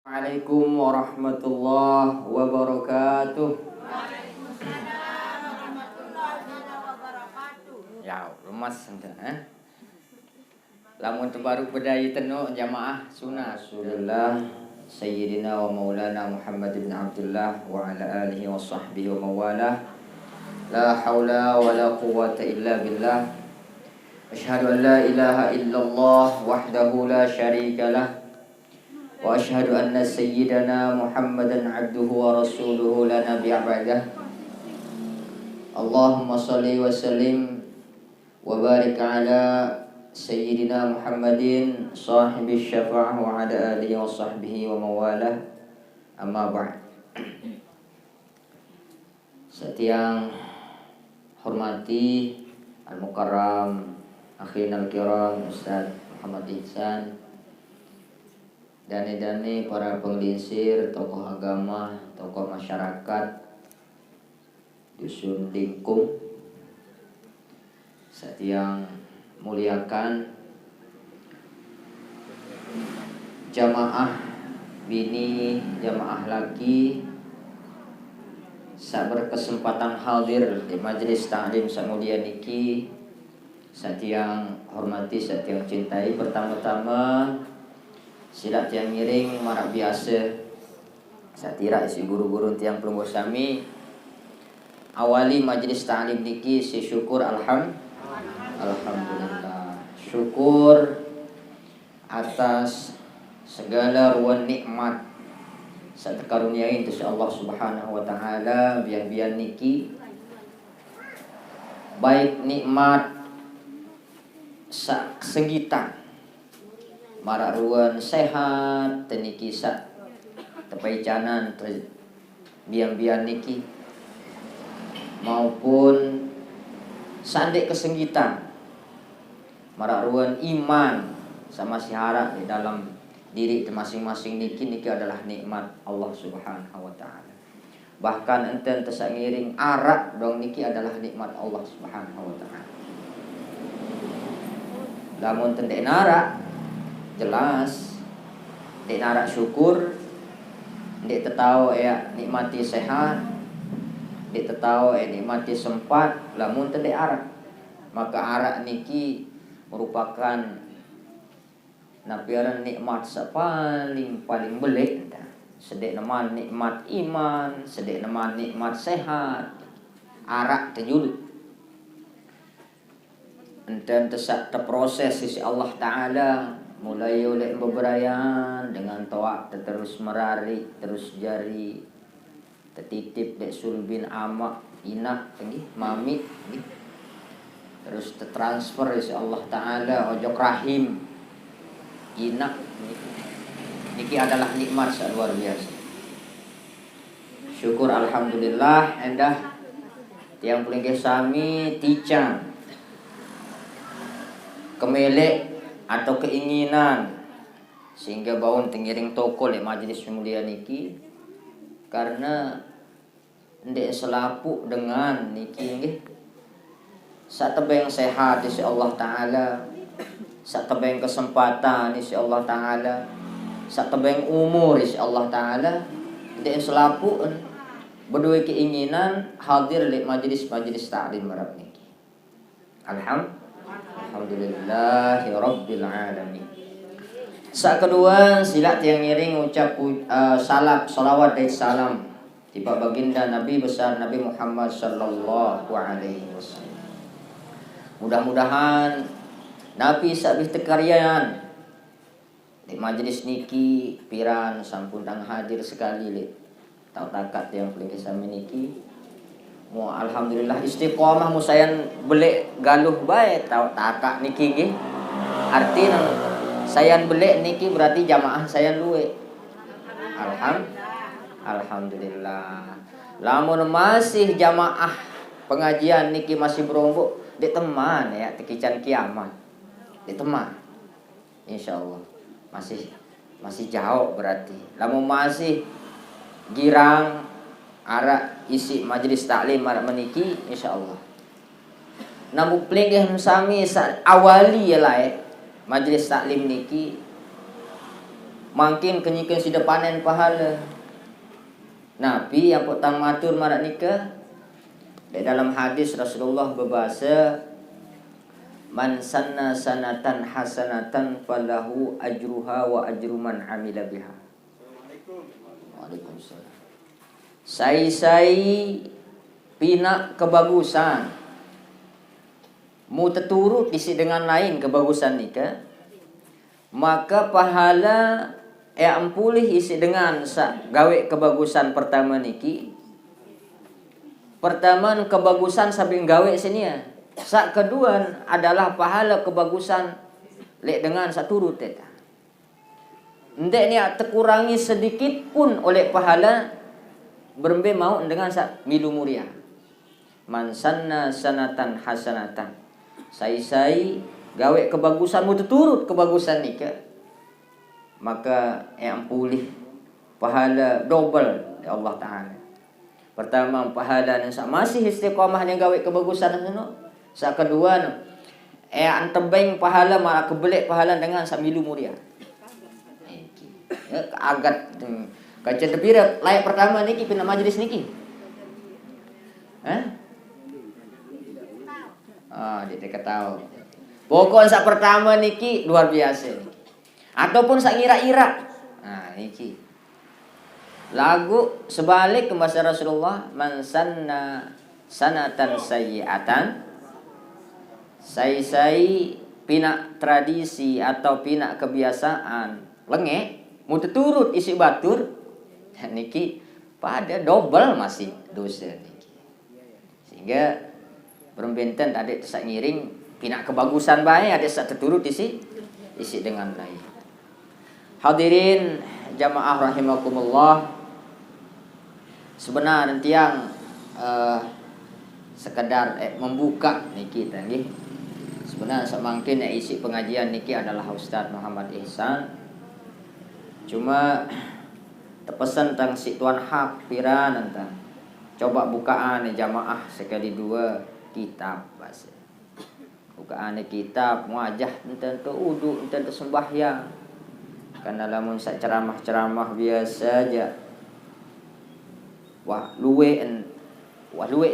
Assalamualaikum warahmatullahi wabarakatuh. Waalaikumsalam warahmatullahi wabarakatuh. Ya, lemas ente. Lamun terbaru bedai tenu jamaah sunnah Rasulullah Sayyidina wa Maulana Muhammad bin Abdullah wa ala alihi wa sahbihi wa mawalah. La haula wa la quwwata illa billah. Asyhadu an la ilaha illallah wahdahu la syarika lah. Wa asyhadu anna sayyidana Muhammadan abduhu wa rasuluhu la nabiyya ba'dah. Allahumma salli wa sallim wa barik ala sayyidina Muhammadin sahibi syafa'ah wa ala alihi wa sahbihi wa mawalah. Amma ba'd. Setiang hormati al-mukarram akhina al-kiram Ustaz Muhammad Ihsan, dani-dani para penglinsir, tokoh agama, tokoh masyarakat, dusun lingkung, setiang muliakan jamaah bini, jamaah laki, sak berkesempatan hadir di majelis ta'lim samulia niki, setiang hormati, setiang cintai. Pertama-tama sila tiang ngiring marak biasa satira isi guru-guru tiang pelungguh sami awali majelis ta'lim niki si syukur alhamdulillah, syukur atas segala ruang nikmat saat karuniai itu Allah Subhanahu wa taala biar niki baik nikmat sak segitan marak ruan sehat teniki sak tepaicanan biang niki maupun sandek kesenggitan marak ruan iman sama sihara di dalam diri masing-masing niki adalah nikmat Allah Subhanahu wa taala. Bahkan enten tesak ngiring arak dong niki adalah nikmat Allah Subhanahu wa taala. Lamun tendek narak jelas dek narak syukur, dek tetau nikmati sehat, dek tetau nikmati sempat, lamun tendek arak. Maka arak niki merupakan napiaran nikmat paling belik. Sedek nama nikmat iman, sedek nama nikmat sehat, arak terjuluk. Enten tesak terproses sisi Allah Ta'ala mulai oleh beberayan dengan toak terus merari terus jari tertitip dek sulbin amak inak tinggi mami tinggi. Terus tertransfer isi Allah Ta'ala ojok rahim inak niki adalah nikmat luar biasa. Syukur alhamdulillah endah tiang pelingkih sami ticang kemelek atau keinginan sehingga baun tengiring toko le majelis mulia niki karena ndek selapu dengan niki nggih sak tebeng sehat isi Allah Taala, sak tebeng kesempatan isi Allah Taala, sak tebeng umur isi Allah Taala, ndek selapu berdua keinginan hadir le majelis ta'lim marab niki. Alhamdulillahi Rabbil Alamin. Saat kedua silat yang ngiring ucap salawat dan salam tiba baginda Nabi besar Nabi Muhammad sallallahu alaihi wasallam. Mudah-mudahan Nabi sabih tekarian di majelis niki piran sampun tang hadir sekali le tau takat yang paling kesami niki. Mu alhamdulillah istiqomah mu sayan belek galuh bae tau takak niki nggih. Artina sayan belek niki berarti jamaah sayan luwe. Alhamdulillah. Lamun masih jamaah pengajian niki masih berombok di teman ya tekican kiamat. Di teman. Insyaallah. Masih jauh berarti. Lamun masih girang arak isi majelis taklim marak meniki insyaallah. Namu plenggih sami awali ya lae majelis taklim niki makin kenyikan sida panen pahala. Nabi yang potang matur marak nikah di dalam hadis Rasulullah berbahasa, man sanna sanatan hasanatan falahu ajruha wa ajru man amila biha. Waalaikumsalam. Sai pina kebagusan mu teturut isi dengan lain kebagusan nikah, maka pahala ampulih isi dengan gawe kebagusan pertama niki. Pertama kebagusan sambil gawe sini ya. Sak kedua adalah pahala kebagusan lek dengan saturut eta. Ndek ni terkurangi sedikit pun oleh pahala berembe mau dengan sak milu mulia. Man sanna sanatan hasanatan. Sai gawe kebagusan mu turut kebagusan nikah. Maka ampulih pahala double ya Allah Taala. Pertama pahala yang masih istiqomahnya gawe kebagusan itu. Sak kedua antebeng pahala malah kebelek pahala dengan samilu mulia. Ya agat kaca tepira layak pertama niki pina majelis niki. Dia ketahu. Pokok sak pertama niki luar biasa niki. Ataupun sak ira-ira. Nah niki. Lagu sebalik ke bahasa Rasulullah, man sanna sanatan sayyi'atan. Sai pina tradisi atau pina kebiasaan lenge mutu turut isi batur niki pada double masih dosa niki. Sehingga berbenten ada sak ngiring pina kebagusan bae ada sak terturut isi dengan lain. Hadirin jamaah rahimakumullah. Sebenarnya tiang sekedar membuka niki tadi. Sebenarnya semangkin isi pengajian niki adalah Ustaz Muhammad Ihsan. Cuma terpesan tentang si tuan hak piran tentang coba bukaan jamaah sekali dua kitab bahasa. Bukaan kitab muajah tentang wudu tentang sembahyang. Karena lamun sak ceramah-ceramah biasa aja. Wah luwe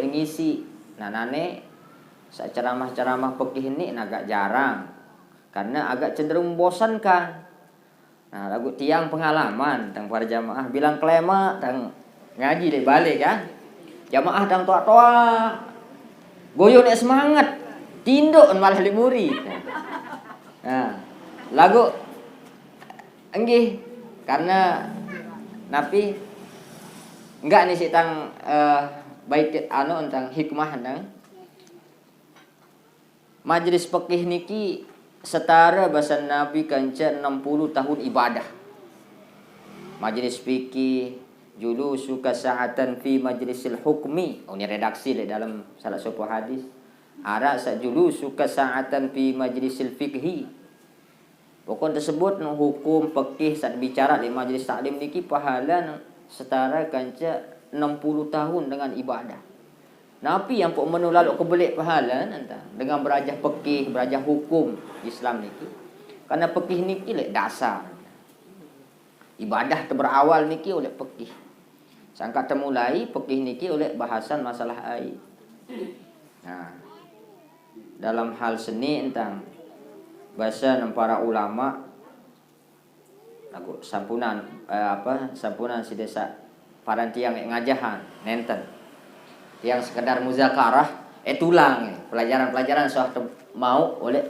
ngisi nanane sak ceramah-ceramah pekih ini agak jarang karena agak cenderung membosankan. Nah lagu tiang pengalaman tentang para jamaah bilang kelema tentang ngaji deh balik kan jamaah tentang toa-toa goyo nek semangat tinduk malah limuri. Nah lagu enggih karena napi enggak nih sih tang baik tentang hikmah tentang majelis pekih niki setara bahasa Nabi kanca 60 tahun ibadah. Majelis fikih julusu kasa'atan fi majlisil hukmi. Ini redaksi dalam salah satu hadis. Ara sa julusu kasa'atan fi majlisil fikhi. Pokok tersebut hukum pekih saat bicara di majelis taklim niki pahala setara kanca 60 tahun dengan ibadah. Nabi yang pun menulalu kebelik pahala dengan berajah pekih, berajah hukum Islam niki. Karena pekih niki lek dasar. Ibadah berawal niki oleh pekih. Sangka temulai pekih niki oleh bahasan masalah air. Nah, dalam hal seni tentang bahasa para ulama lagu sampunan sampunan si desa parantiang ngajahan nenten yang sekedar muzakarah tulang pelajaran-pelajaran soal mau oleh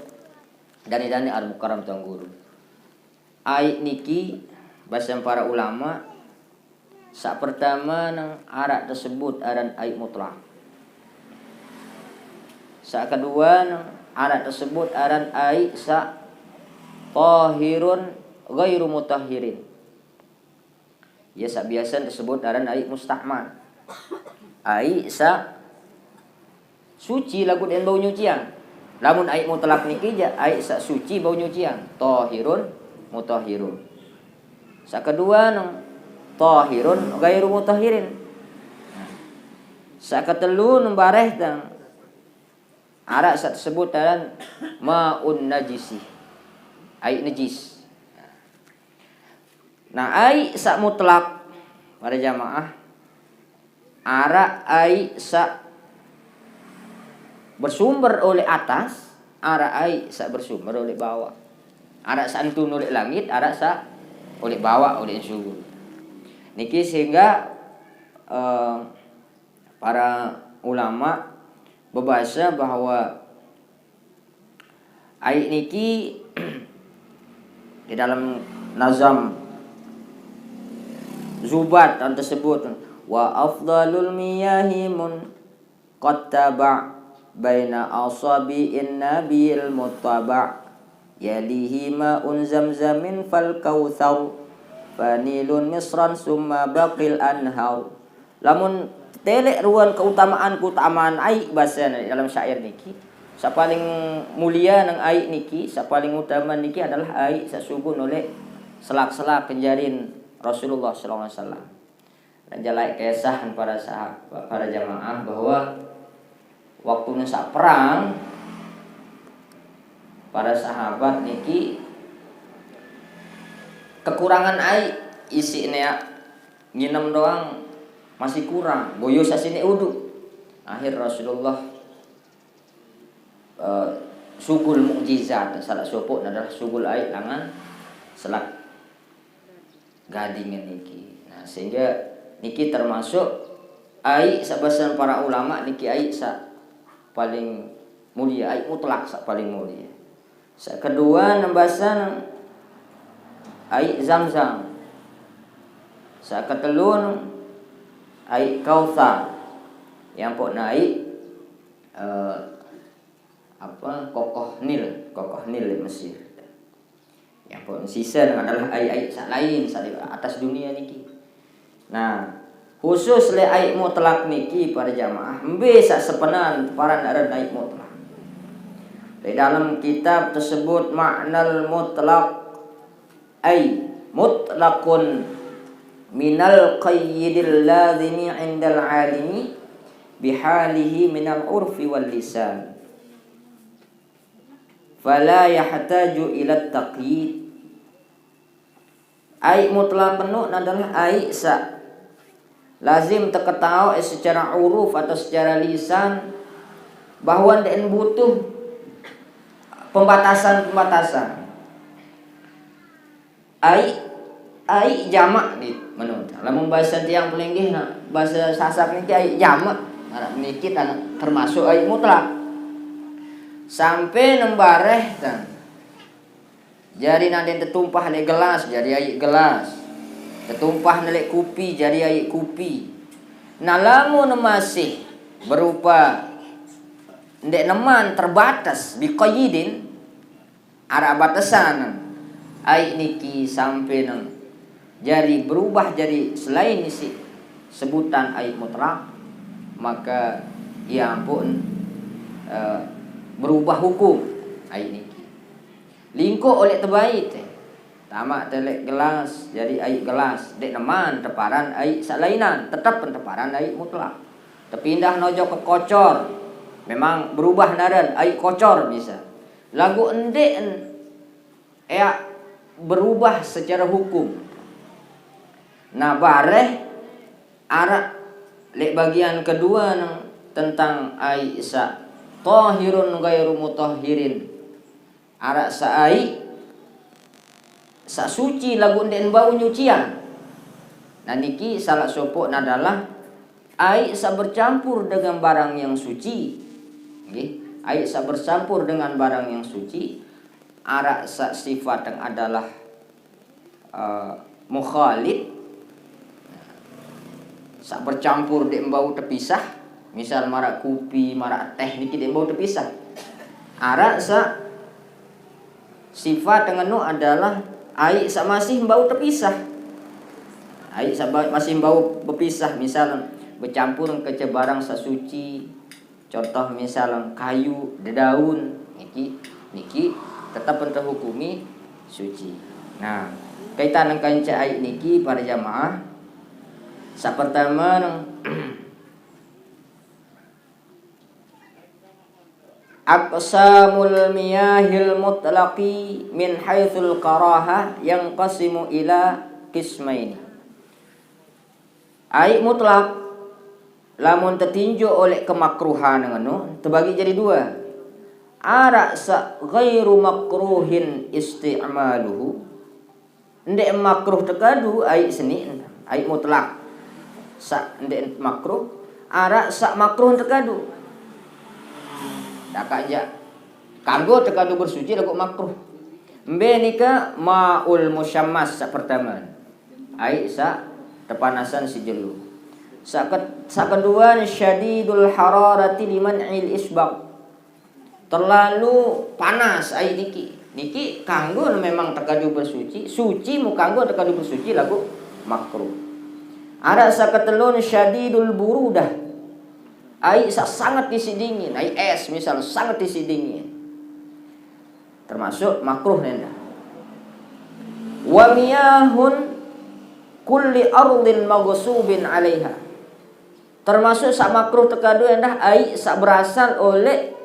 dani al-mukarram tuang guru ai niki bahasa para ulama sak pertama nang arak tersebut aran ai mutlak sak kedua nang arak tersebut aran ai sak tahirun ghairu mutahhirin. Ya sak biasa disebut aran ai mustahmal. Ai sa suci lagu den bau nyucian. Lamun ai mutlak niki ja ai sa suci bau nyucian. Tahirun mutahhirun. Sak kedua nang tahirun ghairu mutahhirin. Sak katelu nang bareh tang arak sak disebut aran maun najisi. Ai najis. Nah, ai sak mutlak para jamaah ara ai sak bersumber oleh atas, ara ai sak bersumber oleh bawah. Ara santun oleh langit, ara sak oleh bawah oleh suhu. Niki sehingga para ulama berbahasa bahwa ai niki di dalam nazam Zubat tersebut, wa afdalul miyahi qattaba baina asabi'in nabil muttaba yalihi ma'un zamzamin fal kautsar fanilun misran summa baqil anhar. Lamun telek ruan keutamaan ai bahasa dalam syair niki, sa paling mulia nang ai niki, sa paling utama niki adalah ai sasugun oleh selak-selak kenjarin Rasulullah SAW. Dan jalai kisah para sahabat, para jamaah bahwa waktu saat perang para sahabat niki kekurangan air, isi nea nginem doang masih kurang, boyo sasine udu. Akhir Rasulullah sugul mukjizat, salah sopok adalah sugul air langan selak gadingan niki. Nah, sehingga niki termasuk ai sabasan para ulama niki ai sa paling mulia, ai mutlak sa paling mulia. Sa kedua nembasan ai Zamzam. Sa ketelun ai Kautsar. Yang pok naik kokoh Nil di Mesir. Yang pun sisa adalah ai lain di atas dunia niki. Nah, khusus le ai mutlak niki para jamaah embe sak sepenan para ada ai mutlak. Di dalam kitab tersebut maknal mutlak ai mutlakun minal qayyidil lazimi indal alimi bihalihi minal urfi wal lisan. Fala yahtaju ila taqyid. Ai mutlak penuh adalah ai sa lazim terketahui secara uruf atau secara lisan bahwa dan butuh pembatasan. Ai jamak di menurut. Lamun bahasa tiang pelinggih bahasa Sasak niki ai jamak. Arab niki termasuk ai mutlak. Sampai nembareh tan. Jadi nanti tertumpah di gelas jadi air gelas. Tertumpah di kupi jadi air kupi. Nah lamun masih berupa ndek neman terbatas biqayyidin ada batasan air niki sampai nang jadi berubah jadi selain isi sebutan air mutlak, maka ia pun berubah hukum air niki. Lingkup oleh terbaik tamak telek gelas jadi air gelas dek neman teparan air salainan tetap penteparan air mutlak. Terpindah nojo ke kocor memang berubah naran air kocor bisa. Lagu endek berubah secara hukum. Nah bareh arak lek bagian kedua tentang air sa tahirun ghairu mutahhirin. Arak sa ai sa suci lagu den bau nyucian. Nah niki salah sopok adalah ai sa bercampur dengan barang yang suci. Nggih, ai sa bercampur dengan barang yang suci. Arak sa sifat yang adalah mukhalid. Sa bercampur den bau terpisah. Misal marak kopi, marak teh niki den bau terpisah. Arak sa sifat dengan adalah air masih bau terpisah. Air masih bau berpisah, misal bercampur ke barang sesuci. Contoh misal kayu, daun, niki tetap terhukumi suci. Nah, kaitan dengan air niki para jamaah. Sa pertama aqsamul miyahil mutlaqi min haitsul karahah yang qasimu ila qismaini. Ai mutlak lamun tertinju oleh kemakruhan ngono terbagi jadi dua. Ara sa ghairu makruhin isti'maluhu. Ndek makruh tekadu ai seni ai mutlak. Sa ndek makruh ara sa makruh tekadu. Dak aja kanggo tekadu bersuci lagu makruh. Mbe nika maul musyammas sa pertama. Ai sa tepanasan si jelu. Sa kedua syadidul hararati liman'il isbaq. Terlalu panas ai niki kanggo memang tekadu bersuci, suci mu kanggo tekadu bersuci lagu makruh. Ada sa ketelun syadidul burudah. Ai sangat isi dingin, ai es misal sangat isi dingin. Termasuk makruh nenda. Wa miyahun kulli ardin maghsubin 'alaiha. Termasuk sa makruh tekadu endah ai sa berasal oleh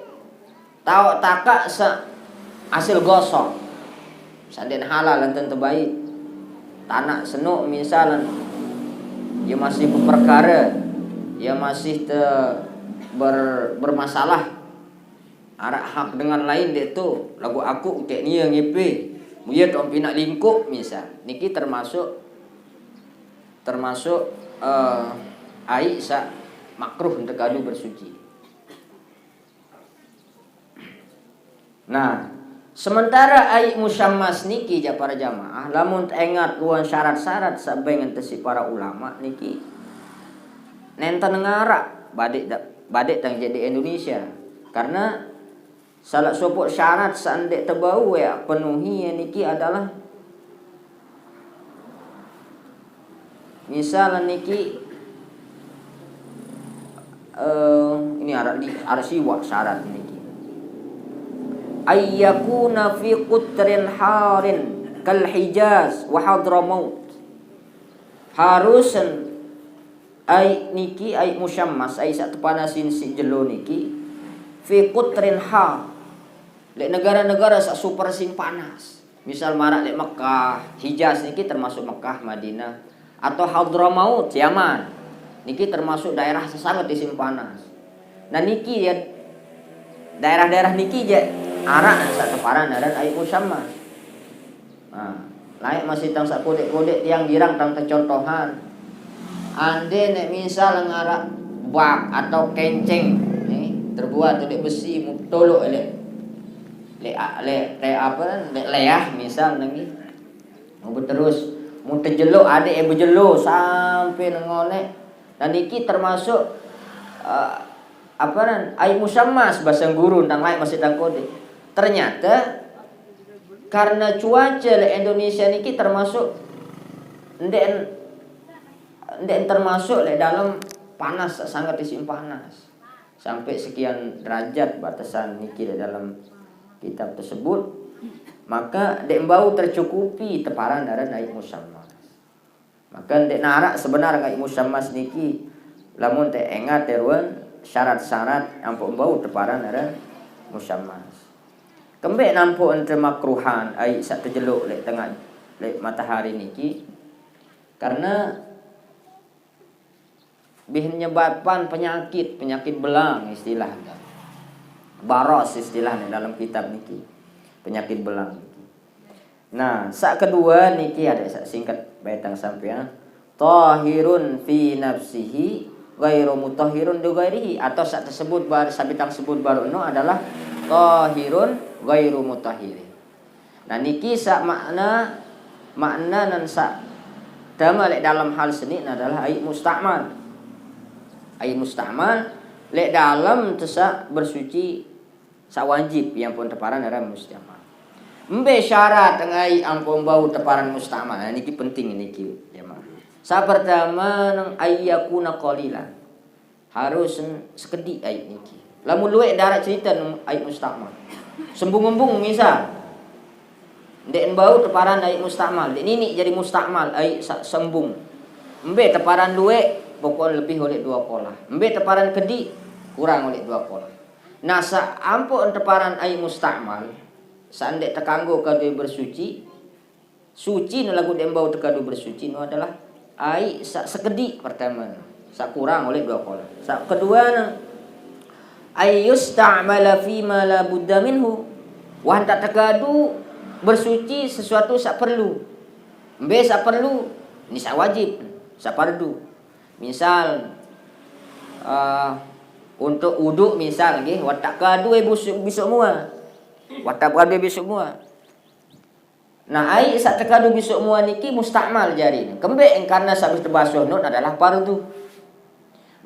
tau taka sa hasil gosok. Sanden halal enten terbaik. Tanah senuk misalan ya masih berperkara, ya masih bermasalah. Arak hak dengan lain dia tu lagu aku tek nia ngepe. Muya tu pina lingkup misal. Niki termasuk ai sa makruh untuk kadu bersuci. Nah, sementara ai musyammas niki ja para jamaah lamun ingat luan syarat-syarat sabengen tesi para ulama niki nenten ngara badek tang jadi Indonesia. Karena salah sopok syarat sandek tebau ya penuhi niki adalah misal niki ini ada siwa syarat niki ayyakuna fi qutrin harin kal Hijaz wa Hadramaut. Harusan ai niki ai musyammas ai sak tepanasin si jelo niki fi qutrin har lek negara-negara sak super sing panas. Misal marak lek Mekah, Hijaz niki termasuk Mekah, Madinah atau Hadramaut, Yaman. Niki termasuk daerah sangat isim panas. Nah niki ya daerah-daerah niki je arak sak teparan dan ai musyammas. Nah, lain masih tang sak kodek-kodek tiang girang tang contohan. Ande nek misal ngarak bak atau kenceng terbuat dari besi mutolo le leah misal nangi mau terus mau tejelo ade bejelo sampai ngone. Dan iki termasuk ai musyammas bahasa guru tentang lain masih tang kode. Ternyata karena cuaca le Indonesia niki termasuk ndek termasuk le dalam panas sangat isim panas. Sampai sekian derajat batasan niki dalam kitab tersebut, maka dek bau tercukupi teparan daran ai musyammas. Maka dek narak sebenarnya ai musyammas niki lamun teh engat teruan syarat-syarat ampun bau teparan daran musyammas. Kembek nampu entre makruhan ai sak terjeluk lek tengah lek matahari niki karena menyebabkan penyakit belang istilahnya. Baros istilahnya dalam kitab niki. Penyakit belang niki. Nah, sak kedua niki ada sak singkat baitang sampean. Tahirun fi nafsihi ghairu mutahhirun li ghairihi atau sak tersebut bar sabitang sebut baru no adalah tahirun ghairu mutahhirin. Nah niki sak makna nan sak dalam hal seni adalah ai musta'mal. Ai musta'mal lek dalam tesak bersuci sawajib yang pun teparan adalah musta'mal. Mbe syarat ngai ampun bau teparan musta'mal. Nah, niki penting niki jemaah. Sa pertama nang ayyakuna qalilan. Harus sekedik ai niki. Lamun luwek darat cerita ai musta'mal. Sembung-embung misal. Ndek bau teparan ai musta'mal. Dek nini jadi musta'mal ai sembung. Mbe teparan luwek pokok lebih oleh 2 kolah. Mbe teparan kedi kurang oleh 2 kolah. Nah sa ampun teparan ai musta'mal sandek tekanggo kadue bersuci Suci nu lagu dembau tekadu bersuci nu adalah ai sekedik pertama. Sak kurang oleh 2 kolah. Sak kedua ayyus ta'mala fi ma la budda minhu. Wah tak tekadu bersuci sesuatu sak perlu. Mbe sak perlu ni sak wajib, sak fardu. Misal untuk wudu misal nggih watak kadu besok mua. Watak kadu besok mua. Nah ai sak tekadu besok mua niki mustakmal jari. Kembe karena sabis terbasuh nun adalah fardu.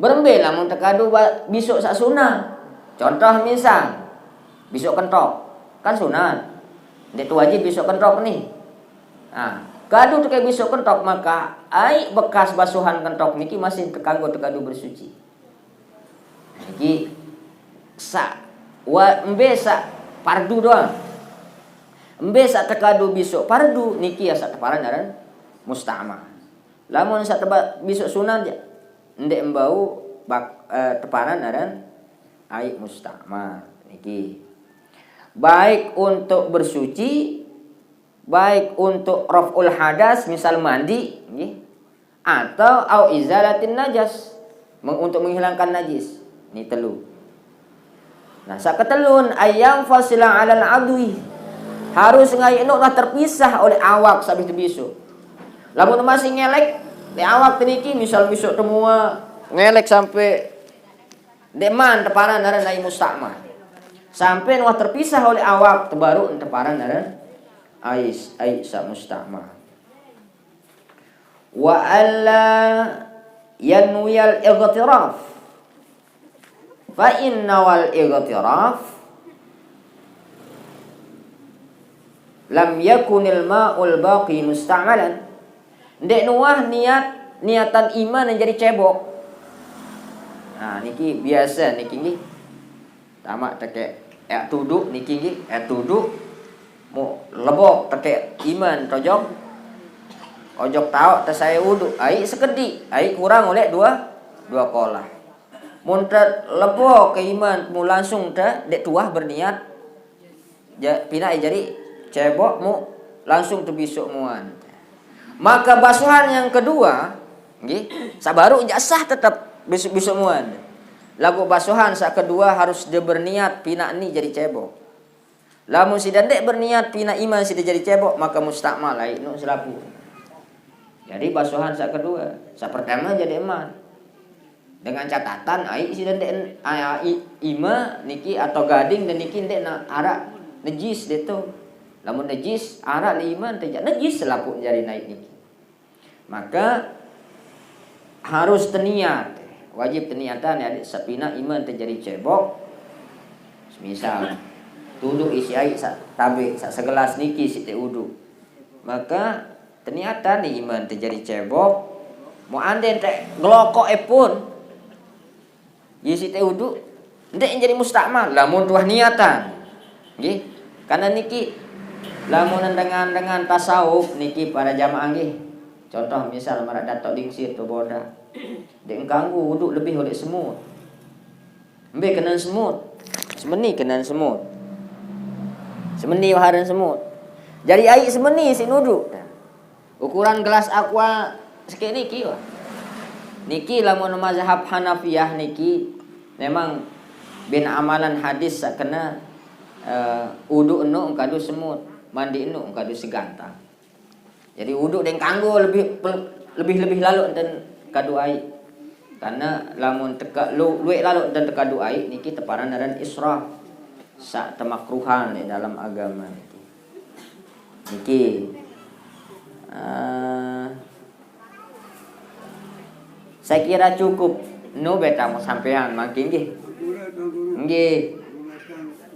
Berembe lamun tekadu besok sak sunah. Contoh misal besok kentok kan sunat. Ndek tu wajib besok kentok nih. Nah, kadu tekai besok kentok maka ai bekas basuhan kentok niki masih tekanggo tekadu bersuci. Niki sak embe sak fardu doang. Embe sak tekadu besok fardu niki ya sak teparan aran musta'mal. Lamun sak besok sunat ya ndek embau teparan aran ai musta'mal niki. Baik untuk bersuci, baik untuk raf'ul hadas misal mandi nggih, atau au izalatin najas untuk menghilangkan najis. Ini telu. Nah, saketelun ayam fasila 'alal adwi. Harus ngayenuk lah terpisah oleh awak sabis bisu. Lamun masih ngelek di awak niki misal besok temua ngelek sampai deman teparan aran ai musta'mal. Sampai wah terpisah oleh awak tebaru teparan aran ai sa musta'mal. Wa alla yanwiyal ightiraf. Fa inna wal ightiraf lam yakunil ma'ul baqi musta'malan. Ndek nuah niatan iman yang jadi cebok. Nah niki biasa niki nggih. Tamak teke tuduk niki nggih, tuduk mu lebok teke iman tojok. Ojok tahu teh saya wudu, ai sekedik, ai kurang oleh 2 kolah. Mun lebok ke iman mu langsung teh dek tuah berniat pina jadi cebok mu langsung tu besok muan. Maka basuhan yang kedua nggih, sabaru jasah tetap besok muan. Lagu basuhan sak kedua harus dia berniat pina ni jadi cebok. Lamun si dek berniat pina iman si jadi cebok maka mustakmal ai nu selapu. Jadi basuhan sak kedua, sak pertama jadi iman. Dengan catatan ai si dek ima niki atau gading dan niki ndek arak najis detu. Lamun najis arak li iman teh najis selapu jadi naik niki. Maka harus teniat, wajib teniatan ya sapina iman terjadi cebok. Misal tuduh isi air tabe segelas niki si teh wudu. Maka teniatan nih iman terjadi cebok. Mau anden teh glokok pun isi teh wudu ndek jadi mustakmal lamun tuah niatan. Nggih. Karena niki lamun dengan tasawuf niki para jamaah nggih. Contoh misal marak datok dingsir tu boda. Dek ganggu wudu lebih oleh semut. Embe kena semut. Semeni kena semut. Semeni waharan semut. Jadi air semeni si nudu. Ukuran gelas aqua sikit niki wah. Niki lamun mazhab Hanafiyah niki memang bin amalan hadis sakena wudu enu kadu semut, mandi enu kadu segantang. Jadi wudu dengan kanggo lebih lalu dan kadu air. Karena lamun teka luwek lalu dan tekadu air niki teparan dan israf. Sak temakruhan di dalam agama niki. Niki saya kira cukup nu beta mau sampean makin nggih. Nggih.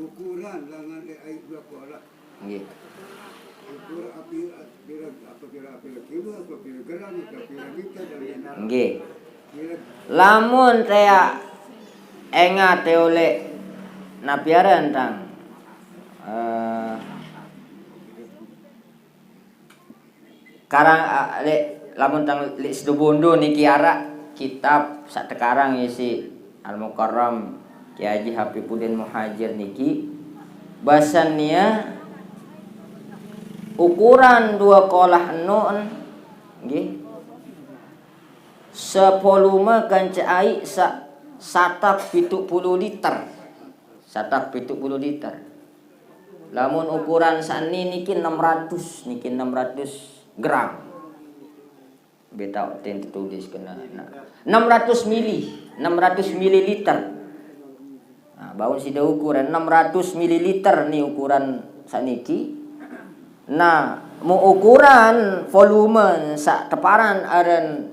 Ukuran langan air 2 kolah. Nggih. Ukur api apabila kilo apabila gram apabila liter dan nggih. Lamun tea engat te oleh napiaran tang karang lamun tang sedobondo niki ara kitab sak tekarang isi Al-Mukarram Ki Haji Hafizuddin Muhajir niki basannya ukuran 2 kolah non nggih sevolume kanca air satak 70 liter. Satak 70 liter. Lamun ukuran sani niki 600 gram. Beta ten tulis kena 600 mililiter. Nah, baun sida ukuran 600 mililiter nih ukuran saniki. Nah, mau ukuran volume sak teparan aren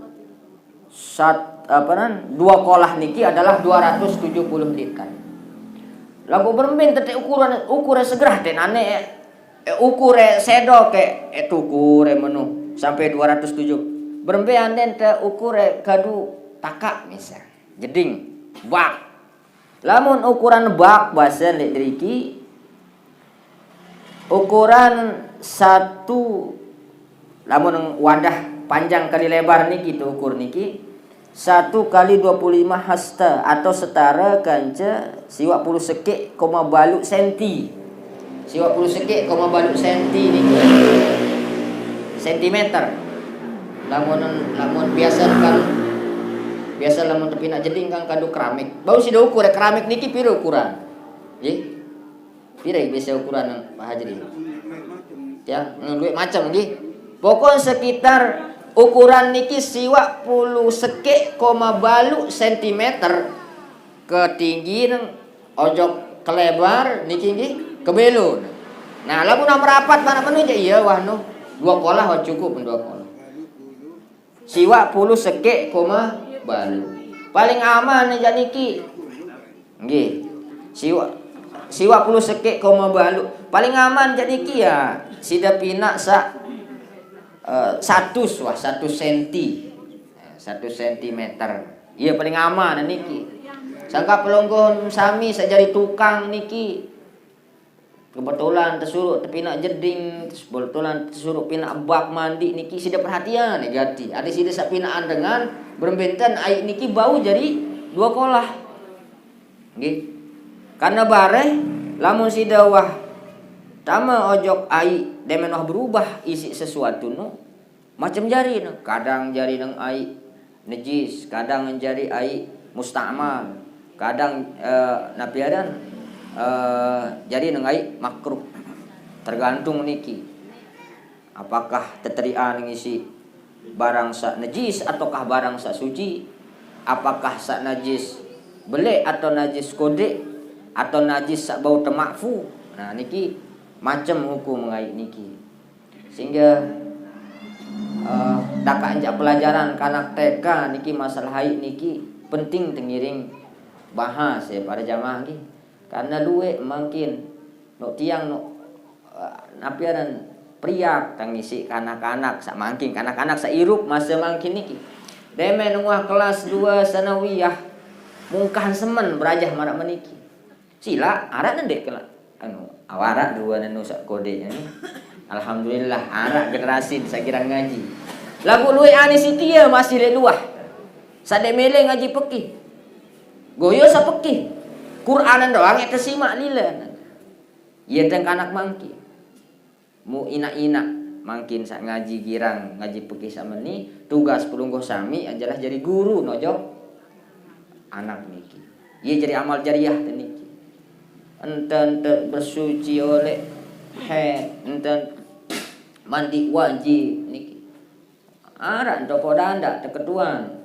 2 kolah niki adalah 270 liter. Lagu bermain tete ukuran segerah ten ane ukure sedo ke ukure menu sampai 270. Bermain den te ukure kadu takak misal. Jeding bak. Lamun ukuran bak bahasa lek driki ukuran 1 lamun wadah panjang kali lebar niki tu ukur niki 1 kali 25 hasta atau setara kanca siwak 10 sekek koma balut senti. Siwak 10 sekek koma balut senti niki sentimeter. Lamun biasa lamun tapi nak jeding kang kadu keramik. Bau sida ukur keramik niki piro ukuran? Nggih. Piro biasa ukuran Pak Hajri? Ya, duit macam nggih. Pokok sekitar ukuran niki siwak 10 sekek koma balu sentimeter ketinggian ojok kelebar niki nggih kebelun. Nah, lamun merapat mana menu iya wah no 2 kolah wah cukup 2 kolah. Siwak 10 sekek koma balu. Paling aman nih niki. Nggih. Siwak 10 sekek koma balu. Paling aman jadi ki ya sida pina sak 1 senti 1 sentimeter. Iya paling aman niki. Sangka pelonggon sami sajari tukang niki. Kebetulan tersuruh pina jeding, kebetulan tersuruh pina bak mandi niki sida perhatian ya jati. Ada sida sapinaan dengan berbentan air niki bau jadi 2 kolah. Nggih. Karena bare lamun sida wah tama ojok air demen wah berubah isi sesuatu no macam jari no. Kadang jari nang air najis, kadang jari air musta'mal, kadang napiadan jadi nang air makruh. Tergantung niki. Apakah teterian ngisi barang sak najis ataukah barang sak suci? Apakah sak najis belek atau najis kode atau najis sak bau temakfu? Nah niki macam hukum ngai niki. Sehingga daka anjak pelajaran kanak TK niki masalah haid niki penting tengiring bahas ya para jamaah niki. Karena luwe makin no tiang no napiaran priak tangisi kanak-kanak sak mangkin kanak-kanak sak irup masa mangkin niki. Demen wah kelas 2 sanawiyah mungkahan semen berajah marak meniki. Sila arak nendek kala anu awarak 2 nanu sak kode ni. Alhamdulillah arak generasi sakira ngaji. Lagu luwe ani sitia masih le luah. Sade mele ngaji pekih. Goyo sa pekih. Quranan doang eta simak lila. Ieu teh anak mangki. Mu ina-ina mangkin sak ngaji girang ngaji pekih sameni tugas pelungguh sami adalah jadi guru nojok anak niki. Ieu jadi amal jariah teh niki. Enten bersuci oleh enten mandi wajib niki. Ara ento podanda teh ketuan.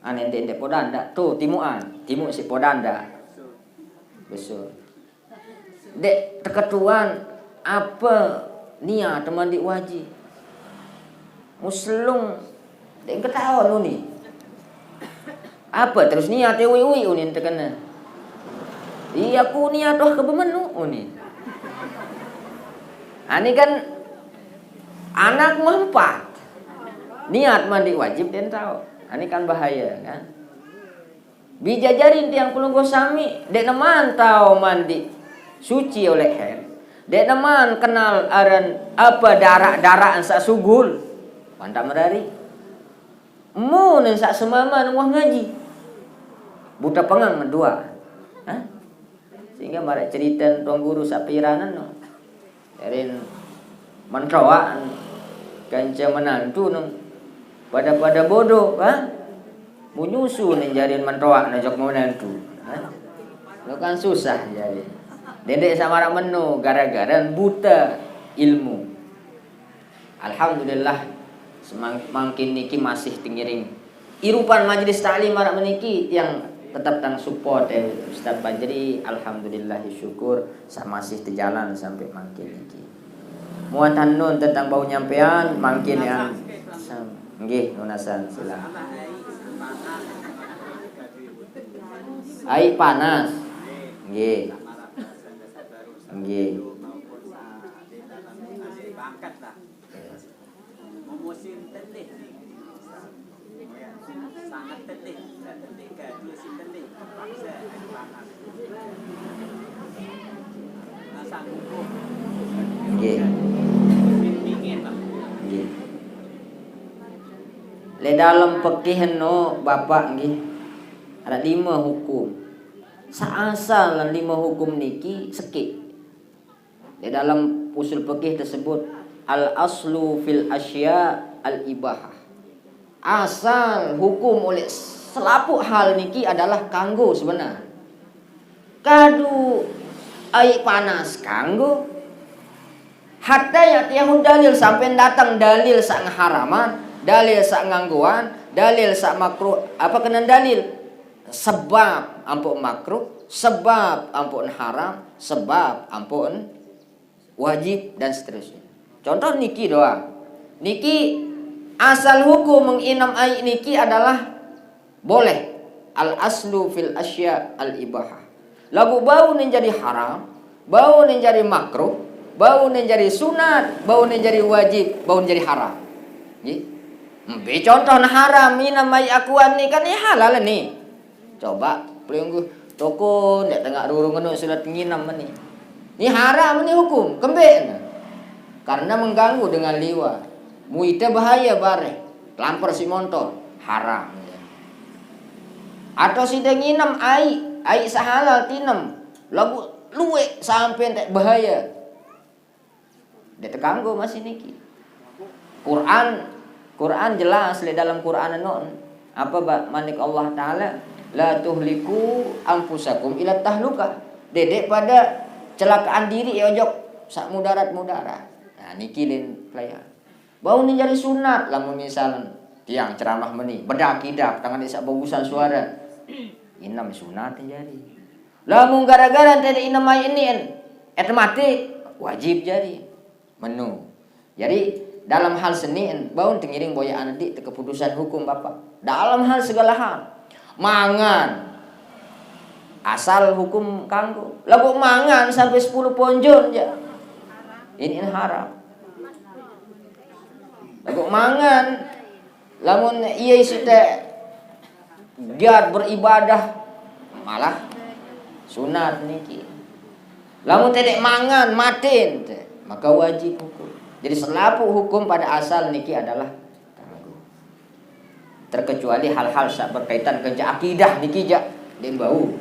Ane ente podanda tuh timu si podanda. Besul. Dek teketuan apa niat mandi wajib? Muslung dek ketawa lu nih. Apa terus niat ewi unin tekena. Iya ku niat doh kebemenu unin. Ani kan anak mempat. Niat mandi wajib den tahu. Ani kan bahaya kan. Bijajarin tiang pelungguh sami dek neman tahu mandi suci oleh her. Dek neman kenal aran apa darah sak sugul. Mantap merari. Mun sak semaman wah ngaji. Buta pengang mendua. Hah? Sehingga marak cerita tuang guru sapiranan no. Erin mencoa kanca menantu nung pada bodoh menyusu nih jadiin mencoa najok menantu lo kan susah jadi dedek sama orang menu gara-gara buta ilmu. Alhamdulillah semakin niki masih tingiring irupan majelis ta'lim marak meniki yang tetap tang support Ustaz Bajri. Alhamdulillah syukur masih terjalan sampai makin niki. Muatan nun tentang bau nyampean makin yang nggih nunasan silakan. Air panas. Nggih. Nggih. Musim teteh sangat teteh gaji si teteh terpaksa panas rasa hukum Nggih. dingin lah. Nggih. Le dalam fikih no Bapak nggih ada 5 hukum. Saasal 5 hukum niki sekit. Di dalam usul fikih tersebut al aslu fil asya al ibahah. Asal hukum oleh selapuk hal niki adalah kanggo sebenarnya. Kadu air panas kanggo. Hatta ya tiang dalil sampai datang dalil sak haraman, dalil sak ngangguan, dalil sak makruh. Apa kena dalil? Sebab ampun makruh, sebab ampun haram, sebab ampun wajib dan seterusnya. Contoh niki doang. Niki asal hukum menginam air niki adalah boleh. Al aslu fil asya al ibahah. Lagu bau nih jadi haram, bau nih jadi makruh, bau nih jadi sunat, bau nih jadi wajib, bau nih jadi haram. Nggih. Contoh haram minam air akuan nih kan ya halal nih. Coba pelunggu toko ndak tengah rurung ngono surat nginam nih. Ini haram nih hukum, kembek. Karena mengganggu dengan liwa. Muita bahaya bare. Lampar si motor, haram. Atau si nginam ai sahalal tinem. Lagu luwe sampai entek bahaya. Dia terganggu masih niki. Quran jelas di dalam Quran non. Apa manik Allah taala la tuhliku anfusakum ila tahlukah. Dedek pada celakaan diri ya ojok sak mudarat. Nah niki lin playa. Bau ni jadi sunat lamun misalnya tiang ceramah meni bedakidak tangan isak bagusan suara. Inam sunat jadi. Lamun gara-gara tadi inam ini mati wajib jadi menu. Jadi dalam hal seni bau tengiring boya anak keputusan hukum Bapak. Dalam hal segala hal. Mangan asal hukum kanggo. Lagu mangan sampai 10 ponjon aja. Ini haram. Lagu mangan lamun iya site giat beribadah malah sunat niki. Lamun tedek mangan matin maka wajib hukum. Jadi selapu hukum pada asal niki adalah kanggo. Terkecuali hal-hal berkaitan kerja akidah niki jak dembau.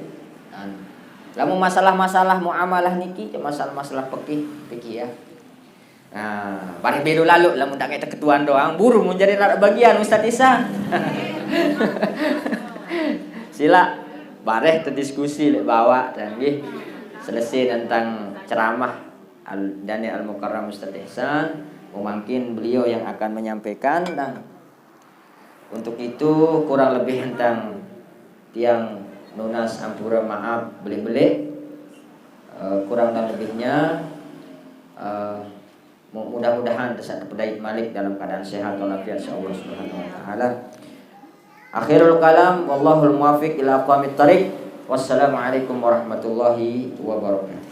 Lamun masalah-masalah muamalah niki masalah-masalah fikih ya. Nah, bari bedo lalu lamun tak kita ketuan doang buru mun jadi bagian Ustaz Isa. Sila bareh terdiskusi lek bawa dan nggih selesai tentang ceramah Daniel Al-Mukarram Ustaz Ihsan. Mungkin beliau yang akan menyampaikan dan untuk itu kurang lebih tentang tiang nunas ampura maaf beli-beli kurang dan lebihnya mudah-mudahan tersaat pedait malik dalam keadaan sehat walafiat insyaallah subhanahu wa taala. Akhirul kalam wallahul muwaffiq ila aqwamit thariq. Wassalamualaikum warahmatullahi wabarakatuh.